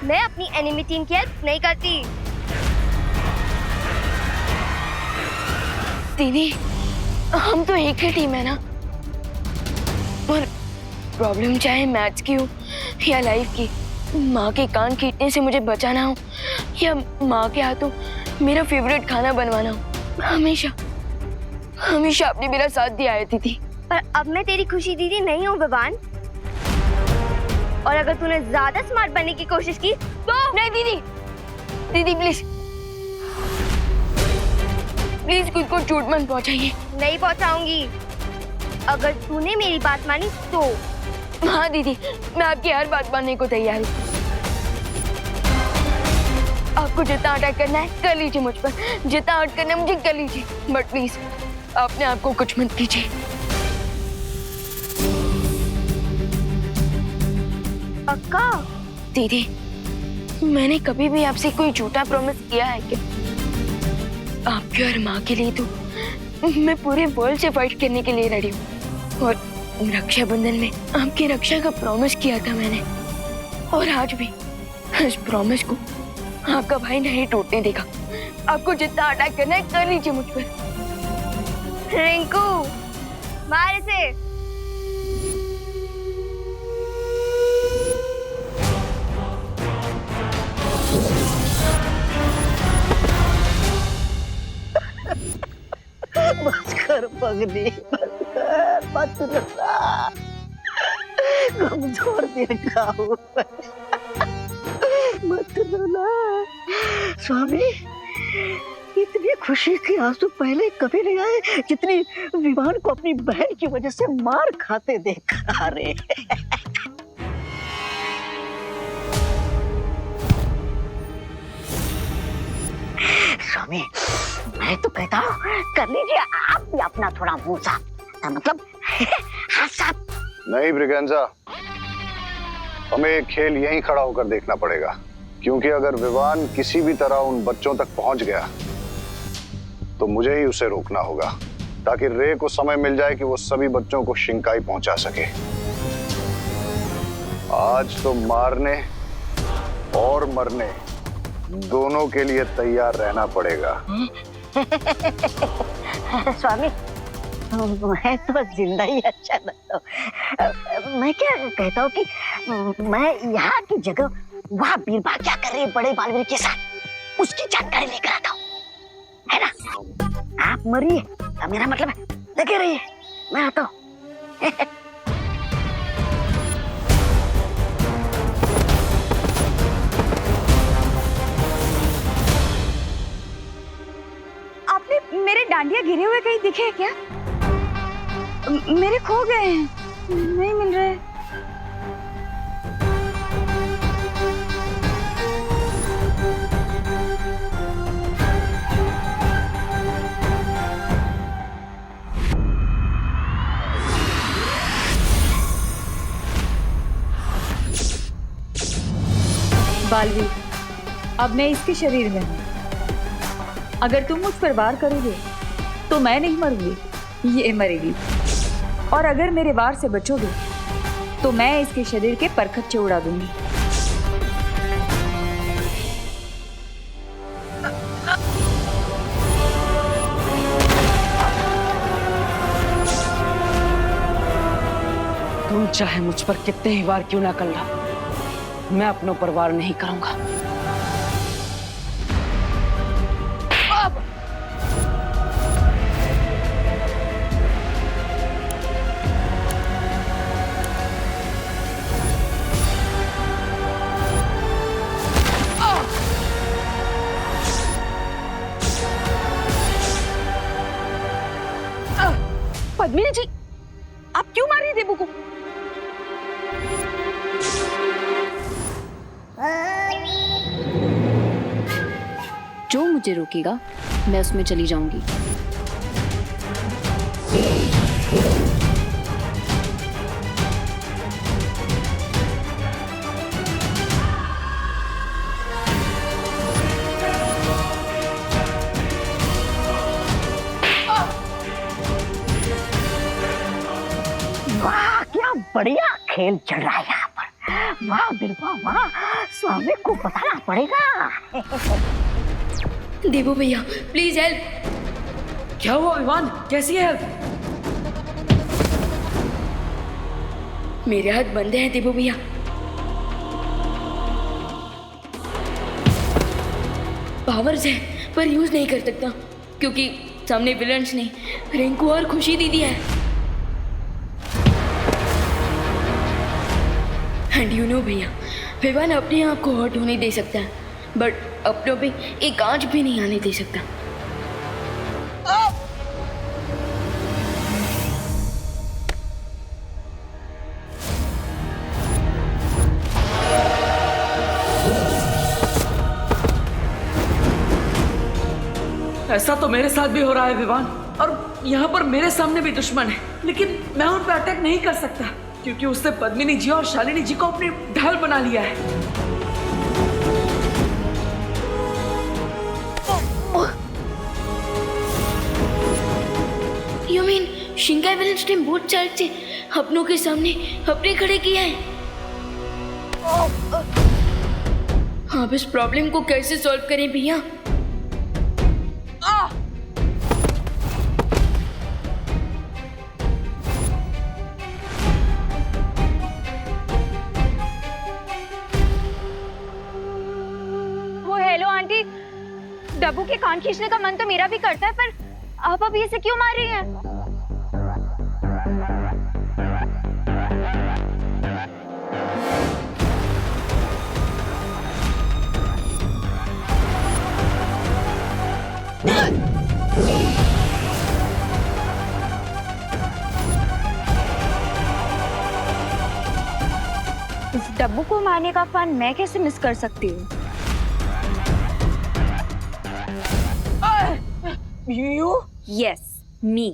मैं अपनी एनिमी टीम की हेल्प नहीं करती। दीदी, हम तो एक ही टीम है ना, और प्रॉब्लम चाहे मैथ्स की हो या लाइफ की, माँ के कान खींचने से मुझे बचाना हो या माँ के हाथों मेरा फेवरेट खाना बनवाना हो, हमेशा हमेशा आपने मेरा साथ दिया है दीदी। पर अब मैं तेरी खुशी दीदी नहीं हूँ विवान, और अगर तूने ज्यादा स्मार्ट बनने की कोशिश की तो नहीं दीदी, दीदी प्लीज प्लीज खुद को चोट मत पहुंचाइए। नहीं पहुंचाऊंगी अगर तूने मेरी बात मानी तो। हाँ दीदी, मैं आपकी हर बात मानने को तैयार हूँ। आपको जितना अटैक करना है कर लीजिए मुझ पर, जितना हर्ट करना है मुझे कर लीजिए, बट प्लीज अपने आप को कुछ मत कीजिए। पक्का? दीदी, मैंने कभी भी आपसे कोई झूठा प्रॉमिस किया है क्या? आपके और माँ के लिए तो मैं पूरे वर्ल्ड से फाइट करने के लिए रेडी हूँ, और रक्षाबंधन में आपकी रक्षा का प्रॉमिस किया था मैंने, और आज भी इस प्रॉमिस को आपका भाई नहीं टूटने देगा। आपको जितना अटैक करना है कर लीजिए मुझ पर। रिंकू, मार इसे। बस कर पगली, बस कर, मत रोना। कमजोर दिल का हूँ मत रोना। स्वामी, इतनी खुशी के आंसू पहले कभी नहीं आए जितनी विमान को अपनी बहन की वजह से मार खाते देखा रे। स्वामी, मैं तो कहता हूँ कर लीजिए आप भी अपना थोड़ा मुंह साफ, मतलब हाथ साफ। नहीं ब्रिगेंजा, हमें ये खेल यहीं खड़ा होकर देखना पड़ेगा, क्योंकि अगर विवान किसी भी तरह उन बच्चों तक पहुंच गया तो मुझे ही उसे रोकना होगा, ताकि रे को समय मिल जाए कि वो सभी बच्चों को शिंकाई पहुंचा सके। आज तो मारने और मरने दोनों के लिए तैयार रहना पड़ेगा। स्वामी, मैं तो जिंदा ही अच्छा लगता हूँ। मैं क्या कहता हूँ कि मैं यहाँ की जगह वहाँ बीरबल क्या कर रही है बड़े बालवीर के साथ, उसकी जानकारी लेकर आता हूँ, है ना? आप मरिए, मेरा मतलब है लगे रहिए, मैं आता हूँ। आपने मेरे डांडिया गिरे हुए कहीं दिखे हैं क्या? मेरे खो गए हैं, नहीं मिल रहे। बालवीर, अब मैं इसके शरीर में हूँ। अगर तुम मुझ पर वार करोगे तो मैं नहीं मरूंगी, ये मरेगी। और अगर मेरे वार से बचोगे तो मैं इसके शरीर के परखच्चे उड़ा दूंगी। तुम चाहे मुझ पर कितने ही वार क्यों ना कर लो, मैं अपनों पर वार नहीं करूंगा। पद्मिनी जी, आप क्यों मार रही देबू को? जो मुझे रोकेगा मैं उसमें चली जाऊंगी। वाह, क्या बढ़िया खेल चल रहा है यहाँ पर। वाह बिरबा वाह, स्वामी को बताना पड़ेगा। देबू भैया प्लीज हेल्प। क्या हुआ विवान, कैसी है हेल्प? मेरे हाथ बंधे हैं देबू भैया। पावर्स है पर यूज नहीं कर सकता क्योंकि सामने विलन्स ने रिंकू और खुशी दीदी है। एंड यू नो भैया, विवान अपने आप को हर्ट होने दे सकता है बट अपनों पे एक आंच भी नहीं आने दे सकता। ऐसा तो मेरे साथ भी हो रहा है विवान, और यहाँ पर मेरे सामने भी दुश्मन है, लेकिन मैं उन पर अटैक नहीं कर सकता क्योंकि उसने पद्मिनी जी और शालिनी जी को अपनी ढाल बना लिया है। यू मीन शिंकाई विलन्स ने बोथ साइड से अपनों के सामने अपने खड़े किया है। आप इस प्रॉब्लम को कैसे सॉल्व करें भैया? डब्बू के कान खींचने का मन तो मेरा भी करता है, पर आप अभी इसे क्यों मार रही हैं? इस डब्बू को मारने का फन मैं कैसे मिस कर सकती हूँ? You? Yes, me.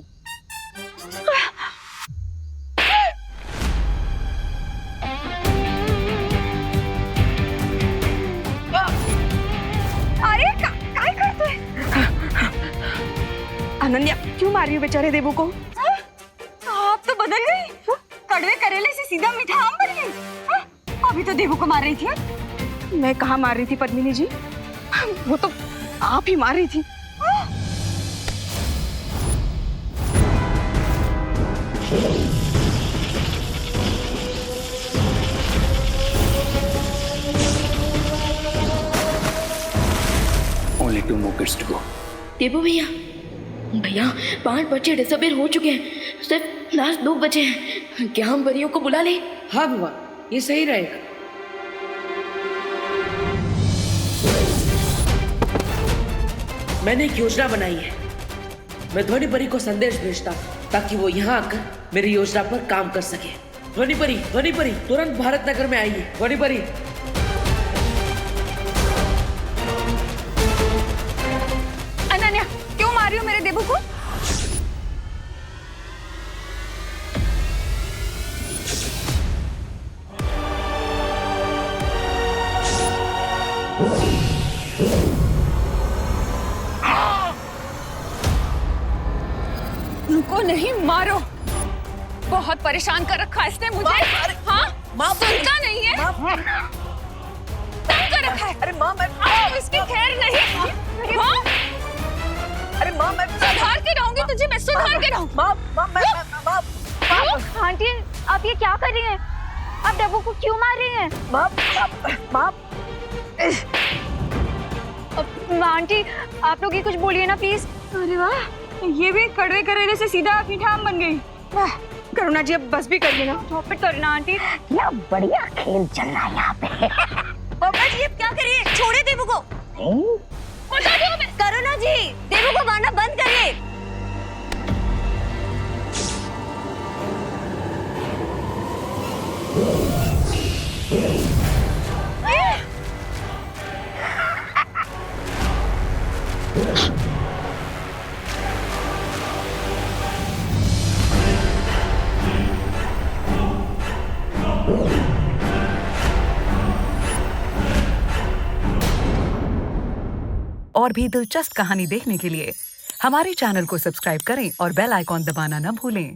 अरे काय करतोय? अनन्या, क्यों मार रही हो बेचारे देबू को? आप तो बदल गई। कड़वे करेले से सीधा मीठा आम बन गई। अभी तो देबू को मार रही थी। मैं कहाँ मार रही थी पद्मिनी जी, वो तो आप ही मार रही थी। Only 2 more kids to go. देबू भैया, भैया 5 बच्चे डिसअपीयर हो चुके हैं, सिर्फ लास्ट 2 बचे हैं। क्या हम परियों को बुला ले? हाँ बुआ, ये सही रहेगा। मैंने एक योजना बनाई है। मैं ध्वनि परी को संदेश भेजता हूँ ताकि वो यहाँ आकर मेरी योजना पर काम कर सके। ध्वनि परी तुरंत भारत नगर में आइए। ध्वनि परी। अनन्या, क्यों मार रही हो मेरे देबू को? उनको नहीं मारो, बहुत परेशान कर रखा है इसने मुझे। हाँ, सुनता नहीं है, तंग कर रखा है। अरे माँ, मैं इसकी खैर नहीं। हाँ? अरे माँ, मैं सुधार के रहूंगी तुझे, मैं सुधार के रहूंगी। आंटी, आप ये क्या कर रही हैं? आप डब्बू को क्यों मार रही हैं? आंटी, आप लोग ये कुछ बोलिए ना प्लीज। अरे वाह, ये भी कड़वे करेले से सीधा अपनी ठाम बन गई। करुणा जी, अब बस भी कर लेना। Stop it Karuna aunty. क्या बढ़िया खेल चल रहा है यहाँ पे। पापा जी, अब क्या करिए? छोड़े देवू को। करुणा जी, देवू को मारना बंद करिए। और भी दिलचस्प कहानी देखने के लिए हमारे चैनल को सब्सक्राइब करें और बेल आइकॉन दबाना न भूलें।